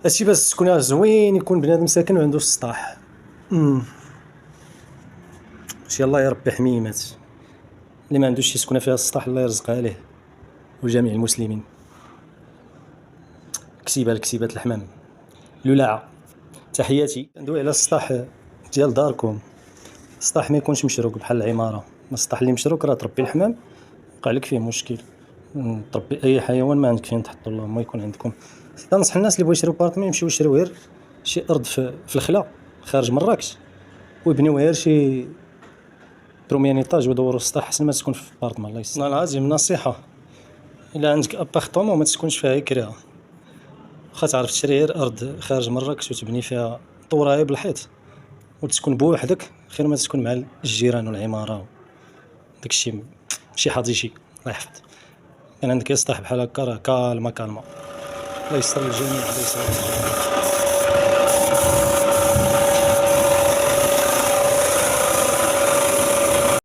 هادشي باش تكون زوين يكون بنادم ساكن وعنده السطاح. شي الله يا ربي حميمات اللي ما عندوش شي سكنه فيها السطاح الله يرزقها ليه وجميع المسلمين. كسيبات الحمام لولاعه. تحياتي ندوي على السطاح ديال داركم. السطاح ما يكونش مشروك بحال العماره، السطاح اللي مشروك راه تربي الحمام وقع لك فيه مشكل. تربي اي حيوان ما عندك فين تحطو، اللهم يكون عندكم. تنصح الناس اللي بغاو يشريو بارطمون يمشيو يشريو غير شي ارض في الخلا خارج مراكش ويبنيو غير شي بروميير ايطاج ويدوروا السطح احسن ما تكون في بارطمون. الله يسلمك. والله العظيم نصيحه، الا عندك ابارطمون ما تسكنش فيها كريها، واخا تعرف تشري غير ارض خارج مراكش وتبني فيها طورها غير بالحيط وتسكن بوحدك خير ما تسكن مع الجيران والعماره. داكشي ماشي حاجيشي. الله يحفظ. كان عندك يسطح بحال هكا راه كالما. الله يستر الجميع. الله يسر الجميع.